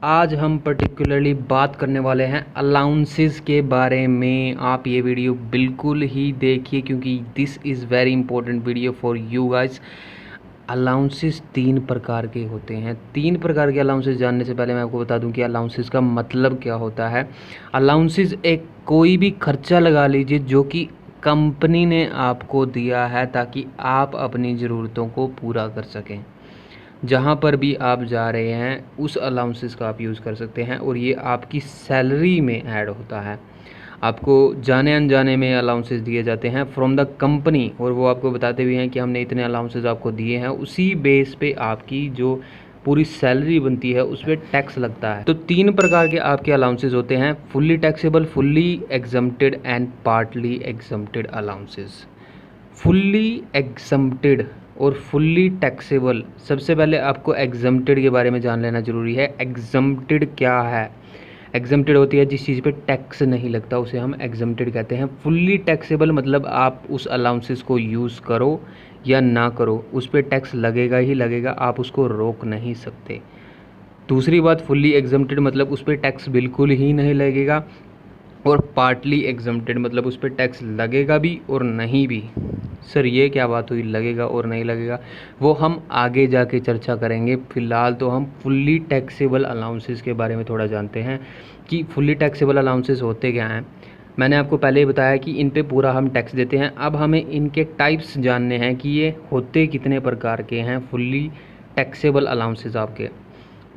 आज हम पर्टिकुलरली बात करने वाले हैं अलाउंसेस के बारे में। आप ये वीडियो बिल्कुल ही देखिए क्योंकि this is very important video for you guys. Allowances 3 प्रकार के होते हैं। 3 प्रकार के अलाउंसेस जानने से पहले मैं आपको बता दूं कि अलाउंसेस का मतलब क्या होता है। अलाउंसेस एक कोई भी खर्चा लगा लीजिए जो कि कंपनी ने आपको दिया है ताकि आप अपनी ज़रूरतों को पूरा कर सकें। जहाँ पर भी आप जा रहे हैं उस अलाउंसेस का आप यूज़ कर सकते हैं और ये आपकी सैलरी में ऐड होता है। आपको जाने अनजाने में अलाउंसेस दिए जाते हैं फ्रॉम द कंपनी और वो आपको बताते भी हैं कि हमने इतने अलाउंसेस आपको दिए हैं। उसी बेस पे आपकी जो पूरी सैलरी बनती है उस पर टैक्स लगता है। तो 3 प्रकार के आपके अलाउंसेस होते हैं, fully taxable, fully exempted and partly exempted allowances. Fully exempted और फुल्ली टैक्सेबल। सबसे पहले आपको एग्जम्प्टेड के बारे में जान लेना ज़रूरी है। एग्जम्प्टेड क्या है? एग्जम्प्टेड होती है जिस चीज़ पे टैक्स नहीं लगता, उसे हम एग्जम्प्टेड कहते हैं। फुल्ली टैक्सेबल मतलब आप उस अलाउंसेस को यूज़ करो या ना करो, उस पर टैक्स लगेगा ही लगेगा, आप उसको रोक नहीं सकते। दूसरी बात, फुल्ली एग्जम्प्टेड मतलब उस पर टैक्स बिल्कुल ही नहीं लगेगा। और पार्टली एग्जम्प्टेड मतलब उस पर टैक्स लगेगा भी और नहीं भी। सर ये क्या बात हुई, लगेगा और नहीं लगेगा? वो हम आगे जाके चर्चा करेंगे। फ़िलहाल तो हम फुल्ली टैक्सेबल अलाउंसेस के बारे में थोड़ा जानते हैं कि फुल्ली टैक्सेबल अलाउंसेस होते क्या हैं। मैंने आपको पहले ही बताया कि इन पे पूरा हम टैक्स देते हैं। अब हमें इनके टाइप्स जानने हैं कि ये होते कितने प्रकार के हैं फुल्ली टैक्सेबल अलाउंसेस आपके।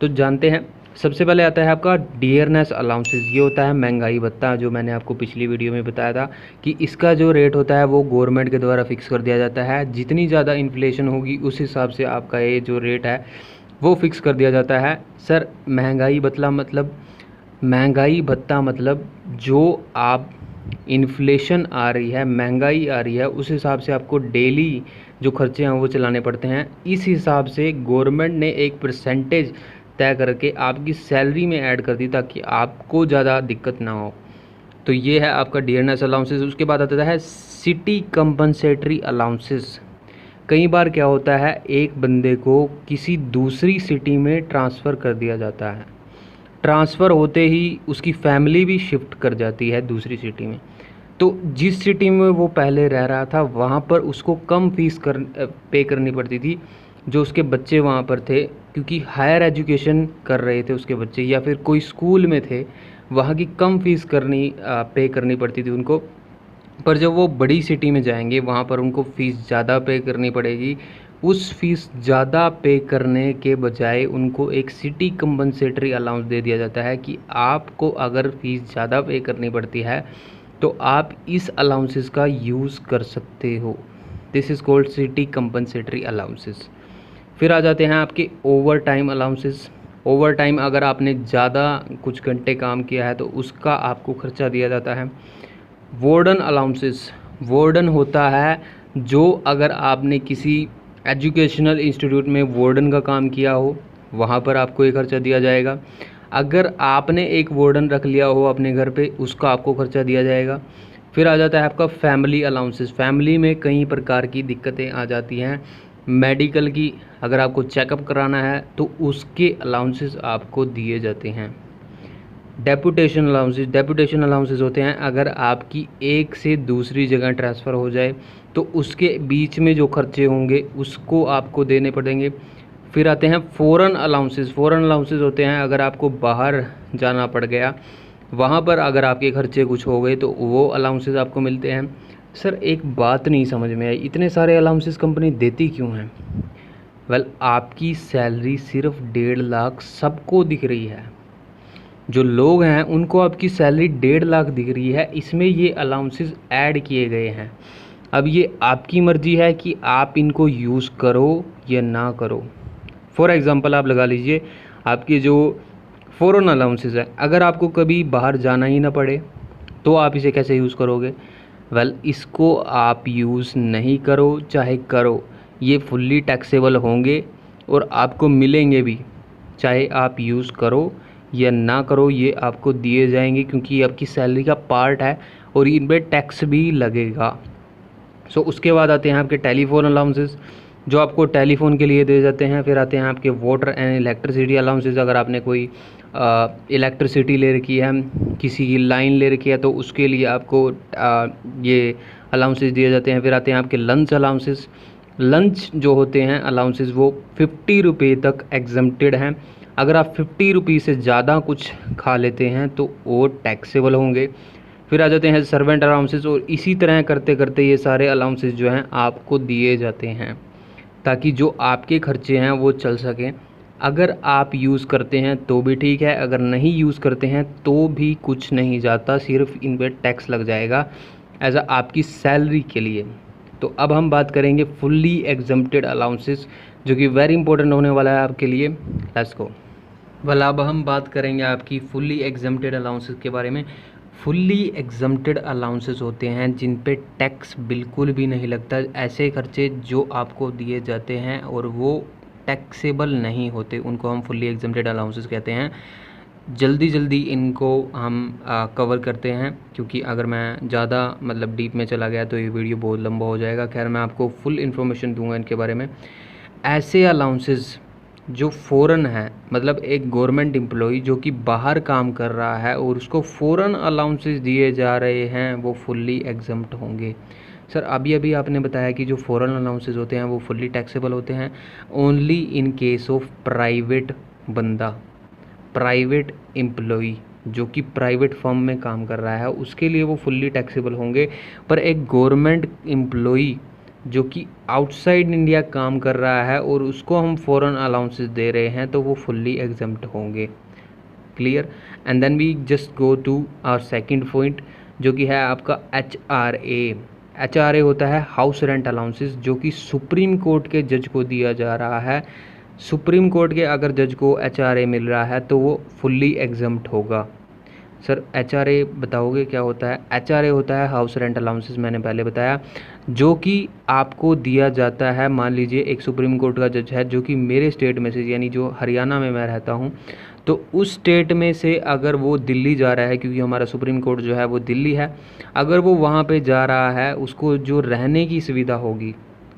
तो जानते हैं। सबसे पहले आता है आपका डियरनेस अलाउंसेस। ये होता है महंगाई भत्ता, जो मैंने आपको पिछली वीडियो में बताया था कि इसका जो रेट होता है वो गवर्नमेंट के द्वारा फिक्स कर दिया जाता है। जितनी ज़्यादा इन्फ्लेशन होगी उस हिसाब से आपका ये जो रेट है वो फिक्स कर दिया जाता है। सर महंगाई भत्ता मतलब जो आप इन्फ्लेशन आ रही है, महंगाई आ रही है, उस हिसाब से आपको डेली जो खर्चे हैं वो चलाने पड़ते हैं। इस हिसाब से गवर्नमेंट ने एक परसेंटेज तय करके आपकी सैलरी में ऐड कर दी ताकि आपको ज़्यादा दिक्कत ना हो। तो ये है आपका डियरनेस अलाउंसेस। उसके बाद आता है सिटी कंपनसेटरी अलाउंसेस। कई बार क्या होता है, एक बंदे को किसी दूसरी सिटी में ट्रांसफ़र कर दिया जाता है। ट्रांसफ़र होते ही उसकी फैमिली भी शिफ्ट कर जाती है दूसरी सिटी में। तो जिस सिटी में वो पहले रह रहा था वहाँ पर उसको कम फीस पे करनी पड़ती थी जो उसके बच्चे वहाँ पर थे, क्योंकि हायर एजुकेशन कर रहे थे उसके बच्चे या फिर कोई स्कूल में थे, वहाँ की कम फीस पे करनी पड़ती थी उनको। पर जब वो बड़ी सिटी में जाएंगे वहाँ पर उनको फ़ीस ज़्यादा पे करनी पड़ेगी। उस फीस ज़्यादा पे करने के बजाय उनको एक सिटी कंपनसेटरी अलाउंस दे दिया जाता है कि आपको अगर फ़ीस ज़्यादा पे करनी पड़ती है तो आप इस अलाउंसेस का यूज़ कर सकते हो। This is called city compensatory allowances. फिर आ जाते हैं आपके over time allowances. Over time अगर आपने ज़्यादा कुछ घंटे काम किया है तो उसका आपको खर्चा दिया जाता है। Warden allowances. वार्डन होता है जो अगर आपने किसी एजुकेशनल इंस्टीट्यूट में वार्डन का काम किया हो वहाँ पर आपको ये खर्चा दिया जाएगा। अगर आपने एक वार्डन रख लिया हो अपने घर पे, उसका आपको खर्चा दिया जाएगा। फिर आ जाता है आपका फैमिली अलाउंसेस। फैमिली में कई प्रकार की दिक्कतें आ जाती हैं। मेडिकल की, अगर आपको चेकअप कराना है तो उसके अलाउंसेस आपको दिए जाते हैं। Deputation allowances. डेपुटेशन अलाउंसेस होते हैं अगर आपकी एक से दूसरी जगह ट्रांसफ़र हो जाए तो उसके बीच में जो खर्चे होंगे उसको आपको देने पड़ेंगे। फिर आते हैं फ़ॉरेन अलाउंसेस। फ़ॉरेन अलाउंसेस होते हैं अगर आपको बाहर जाना पड़ गया, वहाँ पर अगर आपके खर्चे कुछ हो गए तो वो अलाउंसेस आपको मिलते हैं। सर एक बात नहीं समझ में आई, इतने सारे अलाउंसेस कंपनी देती क्यों हैं? वेल, आपकी सैलरी सिर्फ 1.5 लाख सबको दिख रही है। जो लोग हैं उनको आपकी सैलरी 1.5 लाख दिख रही है, इसमें ये अलाउंसेस ऐड किए गए हैं। अब ये आपकी मर्ज़ी है कि आप इनको यूज़ करो या ना करो। फॉर एग्ज़ाम्पल आप लगा लीजिए आपके जो फ़ॉरेन अलाउंसेस है, अगर आपको कभी बाहर जाना ही ना पड़े तो आप इसे कैसे यूज़ करोगे? वेल, इसको आप यूज़ नहीं करो चाहे करो, ये फुल्ली टैक्सेबल होंगे और आपको मिलेंगे भी, चाहे आप यूज़ करो या ना करो, ये आपको दिए जाएंगे क्योंकि ये आपकी सैलरी का पार्ट है और इन पर टैक्स भी लगेगा। उसके बाद आते हैं आपके टेलीफोन अलाउंसेस। जो आपको टेलीफोन के लिए दिए जाते हैं। फिर आते हैं आपके वाटर एंड इलेक्ट्रिसिटी अलाउंसेस। अगर आपने कोई इलेक्ट्रिसिटी ले रखी है, किसी की लाइन ले रखी है, तो उसके लिए आपको ये अलाउंसेस दिए जाते हैं। फिर आते हैं आपके लंच अलाउंसेस। लंच जो होते हैं अलाउंसेस वो 50 रुपये तक एग्जम्प्टेड हैं। अगर आप 50 रुपये से ज़्यादा कुछ खा लेते हैं तो वो टैक्सेबल होंगे। फिर आ जाते हैं सर्वेंट अलाउंसेस, और इसी तरह करते करते ये सारे अलाउंसेस जो हैं आपको दिए जाते हैं ताकि जो आपके खर्चे हैं वो चल सकें। अगर आप यूज़ करते हैं तो भी ठीक है, अगर नहीं यूज़ करते हैं तो भी कुछ नहीं जाता, सिर्फ इन पर टैक्स लग जाएगा एज आपकी सैलरी के लिए। तो अब हम बात करेंगे फुल्ली एग्जम्प्टेड अलाउंसेस, जो कि वेरी इंपॉर्टेंट होने वाला है आपके लिए। Let's go. अब हम बात करेंगे आपकी फुल्ली एग्जम्प्टेड अलाउंसेस के बारे में। फुल्ली एग्जम्प्टेड अलाउंसेस होते हैं जिन पे टैक्स बिल्कुल भी नहीं लगता। ऐसे खर्चे जो आपको दिए जाते हैं और वो टैक्सेबल नहीं होते, उनको हम फुल्ली एग्जम्प्टेड अलाउंसेस कहते हैं। जल्दी इनको हम कवर करते हैं, क्योंकि अगर मैं ज़्यादा मतलब डीप में चला गया तो ये वीडियो बहुत लंबा हो जाएगा। खैर, मैं आपको फुल इन्फॉर्मेशन दूंगा इनके बारे में। ऐसे अलाउंसेस जो फ़ौरन है, मतलब एक गवर्नमेंट एम्प्लॉई जो कि बाहर काम कर रहा है और उसको फ़ौरन अलाउंसेस दिए जा रहे हैं, वो फुल्ली एग्जम्प्ट होंगे। सर, अभी आपने बताया कि जो फ़ौरन अलाउंसेस होते हैं वो फुल्ली टैक्सेबल होते हैं। Only in case of private बंदा, प्राइवेट एम्प्लॉई जो कि प्राइवेट फर्म में काम कर रहा है, उसके लिए वो फुल्ली टैक्सेबल होंगे। पर एक गवर्नमेंट एम्प्लॉई जो कि आउटसाइड इंडिया काम कर रहा है और उसको हम फॉरेन अलाउंसेस दे रहे हैं, तो वो फुल्ली एग्जम्प्ट होंगे। Clear? And then we just go to our second point, जो कि है आपका HRA। HRA होता है हाउस रेंट अलाउंसेस, जो कि सुप्रीम कोर्ट के जज को दिया जा रहा है। सुप्रीम कोर्ट के अगर जज को HRA मिल रहा है तो वो फुल्ली एग्जम्प्ट होगा। सर, HRA बताओगे क्या होता है? HRA होता है हाउस रेंट अलाउंसेस, मैंने पहले बताया, जो कि आपको दिया जाता है। मान लीजिए एक सुप्रीम कोर्ट का जज है जो कि मेरे स्टेट में से, यानी जो हरियाणा में मैं रहता हूँ, तो उस स्टेट में से अगर वो दिल्ली जा रहा है, क्योंकि हमारा सुप्रीम कोर्ट जो है वो दिल्ली है, अगर वो वहाँ पे जा रहा है, उसको जो रहने की सुविधा होगी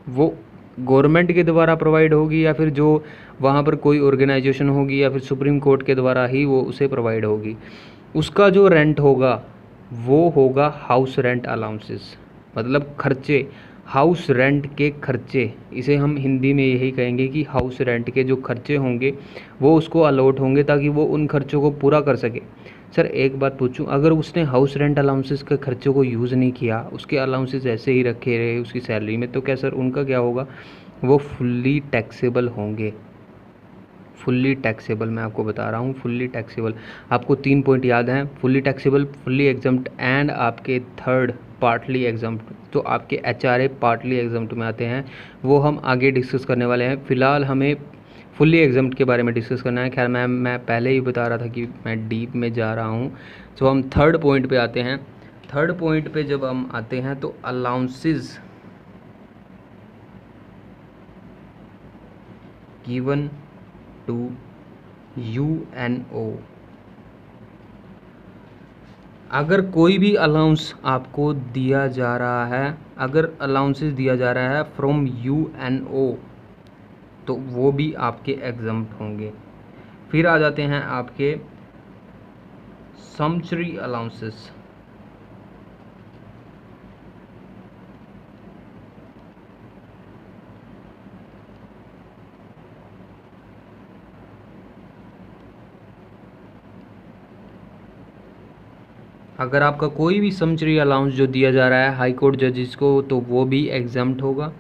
वो गवर्नमेंट के द्वारा प्रोवाइड होगी, या फिर जो वहाँ पर कोई ऑर्गेनाइजेशन होगी, या फिर सुप्रीम कोर्ट के द्वारा ही वो उसे प्रोवाइड होगी। उसका जो रेंट होगा वो होगा हाउस रेंट अलाउंसेस, मतलब खर्चे, हाउस रेंट के खर्चे। इसे हम हिंदी में यही कहेंगे कि हाउस रेंट के जो खर्चे होंगे वो उसको अलॉट होंगे, ताकि वो उन खर्चों को पूरा कर सके। सर, एक बात पूछूं, अगर उसने हाउस रेंट अलाउंसेस के खर्चों को यूज़ नहीं किया, उसके अलाउंसेस ऐसे ही रखे रहे उसकी सैलरी में, तो क्या सर उनका क्या होगा? वो फुल्ली टैक्सेबल होंगे। फुल्ली टैक्सेबल, मैं आपको बता रहा हूँ, फुल्ली टैक्सेबल। आपको 3 पॉइंट याद हैं, fully taxable, fully exempt and आपके थर्ड पार्टली एग्जम्प्ट। तो आपके HRA पार्टली एग्जम्प्ट में आते हैं, वो हम आगे डिस्कस करने वाले हैं। फ़िलहाल हमें फुल्ली एग्जम्प्ट के बारे में डिस्कस करना है। खैर, मैं पहले ही बता रहा था कि मैं डीप में जा रहा हूँ। तो हम थर्ड पॉइंट पे आते हैं। थर्ड पॉइंट पे जब हम आते हैं तो अलाउंसेस गिवन टू UNO। अगर कोई भी अलाउंस आपको दिया जा रहा है, अगर अलाउंसेस दिया जा रहा है फ्रॉम UNO, तो वो भी आपके एग्जम्प्ट होंगे। फिर आ जाते हैं आपके समचुरी अलाउंसेस। अगर आपका कोई भी समचुरी अलाउंस जो दिया जा रहा है हाई कोर्ट जजेस को, तो वो भी एग्जम्प्ट होगा।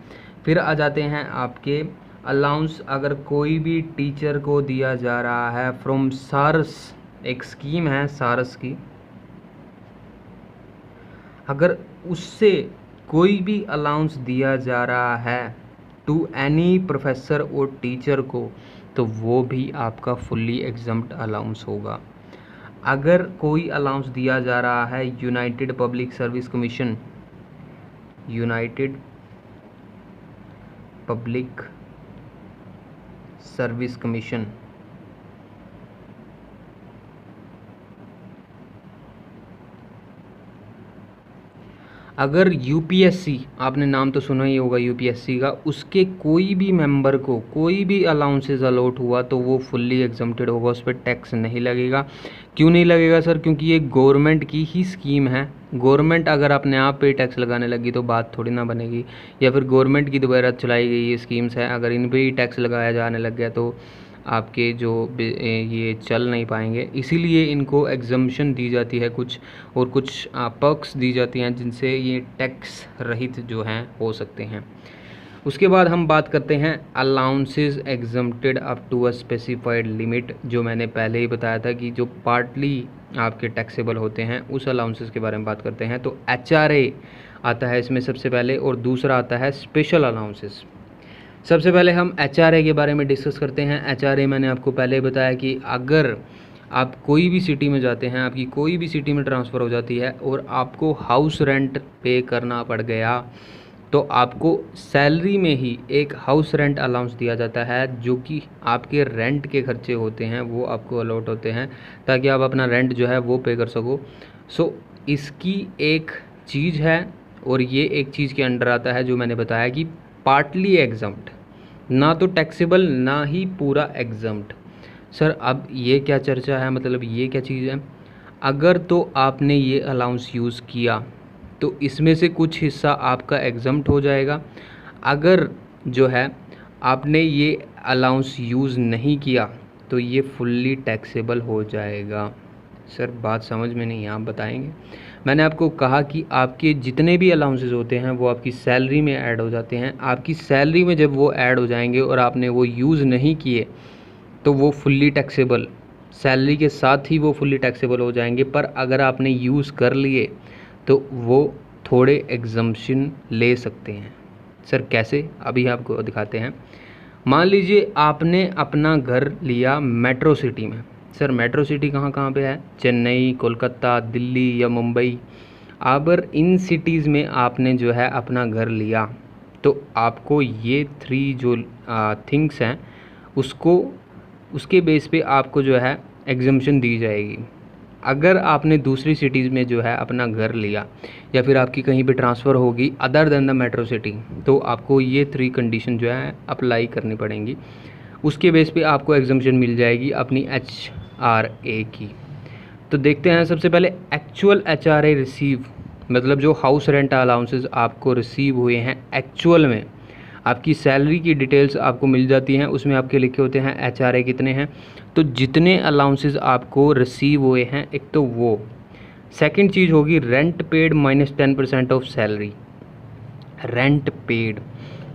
फिर आ जाते हैं आपके अलाउंस, अगर कोई भी टीचर को दिया जा रहा है फ्रॉम सारस, एक स्कीम है सारस की, अगर उससे कोई भी अलाउंस दिया जा रहा है टू एनी प्रोफेसर और टीचर को, तो वो भी आपका फुल्ली एग्जम्प्ट अलाउंस होगा। अगर कोई अलाउंस दिया जा रहा है United public service commission, United public service commission, अगर यूपीएससी, आपने नाम तो सुना ही होगा यूपीएससी का, उसके कोई भी मेंबर को कोई भी अलाउंसेस अलॉट हुआ तो वो फुल्ली एग्जम्प्टेड होगा, उस पर टैक्स नहीं लगेगा। क्यों नहीं लगेगा सर? क्योंकि ये गवर्नमेंट की ही स्कीम है। गवर्नमेंट अगर अपने आप पे टैक्स लगाने लगी तो बात थोड़ी ना बनेगी, या फिर गवर्नमेंट की दोबारा चलाई गई ये स्कीम्स है, अगर इन पर ही टैक्स लगाया जाने लग गया तो आपके जो ये चल नहीं पाएंगे। इसीलिए इनको एग्जम्पशन दी जाती है कुछ, और कुछ पर्क्स दी जाती हैं जिनसे ये टैक्स रहित जो हैं हो सकते हैं। उसके बाद हम बात करते हैं allowances exempted up to a specified limit, जो मैंने पहले ही बताया था कि जो पार्टली आपके टैक्सेबल होते हैं उस अलाउंसेस के बारे में बात करते हैं। तो एचआरए आता है इसमें सबसे पहले, और दूसरा आता है स्पेशल अलाउंसेस। सबसे पहले हम एचआरए के बारे में डिस्कस करते हैं। एचआरए मैंने आपको पहले ही बताया कि अगर आप कोई भी सिटी में जाते हैं, आपकी कोई भी सिटी में ट्रांसफ़र हो जाती है और आपको हाउस रेंट पे करना पड़ गया, तो आपको सैलरी में ही एक हाउस रेंट अलाउंस दिया जाता है, जो कि आपके रेंट के खर्चे होते हैं वो आपको अलॉट होते हैं, ताकि आप अपना रेंट जो है वो पे कर सको। सो इसकी एक चीज़ है, और ये एक चीज़ के अंडर आता है जो मैंने बताया कि पार्टली एग्जम्प्ट, ना तो टैक्सेबल ना ही पूरा एग्जम्प्ट। सर अब ये क्या चर्चा है, मतलब ये क्या चीज़ है? अगर तो आपने ये अलाउंस यूज़ किया तो इसमें से कुछ हिस्सा आपका एग्जम्प्ट हो जाएगा। अगर जो है आपने ये अलाउंस यूज़ नहीं किया तो ये फुल्ली टैक्सेबल हो जाएगा। सर बात समझ में नहीं, आप बताएंगे? मैंने आपको कहा कि आपके जितने भी अलाउंसेस होते हैं वो आपकी सैलरी में ऐड हो जाते हैं। आपकी सैलरी में जब वो ऐड हो जाएंगे और आपने वो यूज़ नहीं किए तो वो फुल्ली टैक्सेबल, सैलरी के साथ ही वो फुल्ली टैक्सेबल हो जाएंगे। पर अगर आपने यूज़ कर लिए तो वो थोड़े एग्जम्पशन ले सकते हैं। सर कैसे? अभी आपको दिखाते हैं। मान लीजिए आपने अपना घर लिया मेट्रो सिटी में। सर मेट्रो सिटी कहाँ कहाँ पे है? चेन्नई, कोलकाता, दिल्ली या मुंबई। अगर इन सिटीज़ में आपने जो है अपना घर लिया तो आपको ये 3 जो थिंग्स हैं उसके बेस पे आपको जो है एग्जम्पशन दी जाएगी। अगर आपने दूसरी सिटीज़ में जो है अपना घर लिया, या फिर आपकी कहीं पे ट्रांसफ़र होगी other than the metro city, तो आपको ये 3 कंडीशन जो है अप्लाई करनी पड़ेंगी। उसके बेस पे आपको एग्जम्पशन मिल जाएगी अपनी HRA की। तो देखते हैं सबसे पहले एक्चुअल HRA रिसीव, मतलब जो हाउस रेंट अलाउंसेस आपको रिसीव हुए हैं एक्चुअल में, आपकी सैलरी की डिटेल्स आपको मिल जाती हैं, उसमें आपके लिखे होते हैं HRA कितने हैं। तो जितने अलाउंसेस आपको रिसीव हुए हैं, एक तो वो, सेकंड चीज़ होगी rent paid minus 10% of salary. Rent paid,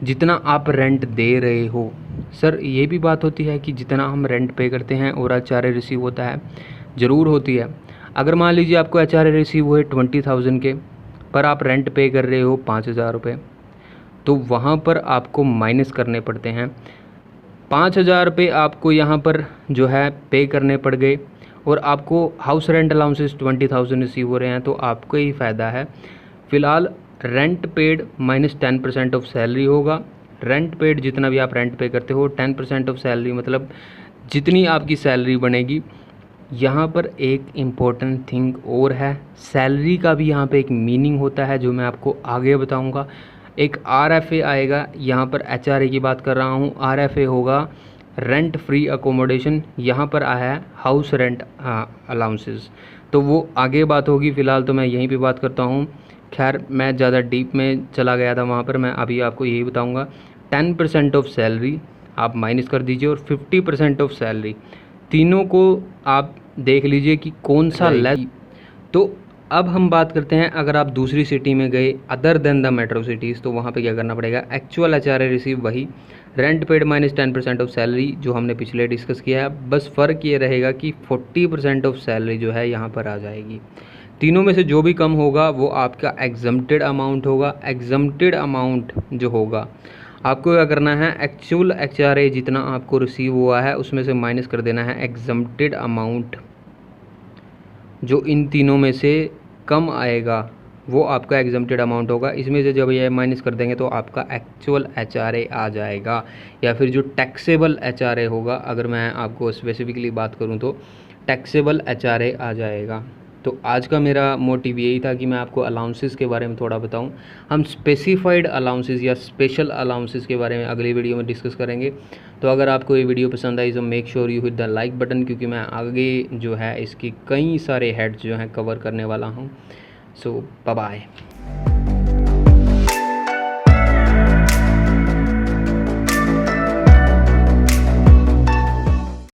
जितना आप रेंट दे रहे हो। सर ये भी बात होती है कि जितना हम रेंट पे करते हैं और HRA रिसीव होता है, ज़रूर होती है। अगर मान लीजिए आपको HRA रिसीव हुए 20,000 के, पर आप रेंट पे कर रहे हो 5,000 रुपये, तो वहाँ पर आपको माइनस करने पड़ते हैं 5,000 रुपये आपको यहाँ पर जो है पे करने पड़ गए, और आपको हाउस रेंट अलाउंसेस 20,000 रिसीव हो रहे हैं, तो आपको ही फ़ायदा है। फ़िलहाल rent paid minus 10% of salary होगा। रेंट पेड जितना भी आप रेंट पे करते हो 10% ऑफ सैलरी, मतलब जितनी आपकी सैलरी बनेगी। यहाँ पर एक इम्पॉर्टेंट थिंग और है, सैलरी का भी यहाँ पे एक मीनिंग होता है जो मैं आपको आगे बताऊँगा। एक RFA आएगा, यहाँ पर HRA की बात कर रहा हूँ, RFA होगा रेंट फ्री अकोमोडेशन, यहाँ पर आया है हाउस रेंट अलाउंसेस, तो वो आगे बात होगी। फ़िलहाल तो मैं यहीं पे बात करता हूँ। खैर मैं ज़्यादा डीप में चला गया था वहाँ पर, मैं अभी आपको यही बताऊँगा। 10% ऑफ सैलरी आप माइनस कर दीजिए, और 50% ऑफ सैलरी, तीनों को आप देख लीजिए कि कौन सा लेस। तो अब हम बात करते हैं, अगर आप दूसरी सिटी में गए other than the metro cities, तो वहाँ पे क्या करना पड़ेगा? एक्चुअल HRA रिसीव वही, rent paid minus 10% of salary जो हमने पिछले डिस्कस किया है। बस फ़र्क ये रहेगा कि 40% ऑफ सैलरी जो है यहाँ पर आ जाएगी। तीनों में से जो भी कम होगा वो आपका एग्जम्प्टेड अमाउंट होगा। एग्जम्प्टेड अमाउंट जो होगा, आपको क्या करना है, एक्चुअल HRA जितना आपको रिसीव हुआ है उसमें से माइनस कर देना है एग्जम्प्टेड अमाउंट। जो इन तीनों में से कम आएगा वो आपका एग्जम्प्टेड अमाउंट होगा। इसमें से जब ये माइनस कर देंगे तो आपका एक्चुअल HRA आ जाएगा, या फिर जो टैक्सेबल HRA होगा, अगर मैं आपको स्पेसिफिकली बात करूं तो टैक्सेबल HRA आ जाएगा। तो आज का मेरा मोटिव यही था कि मैं आपको अलाउंसेस के बारे में थोड़ा बताऊं। हम स्पेसिफाइड अलाउंसेस या स्पेशल अलाउंसेस के बारे में अगली वीडियो में डिस्कस करेंगे। तो अगर आपको ये वीडियो पसंद आई तो make sure you hit the like button, क्योंकि मैं आगे जो है इसकी कई सारे हेड्स जो हैं कवर करने वाला हूँ। सो बाय बाय।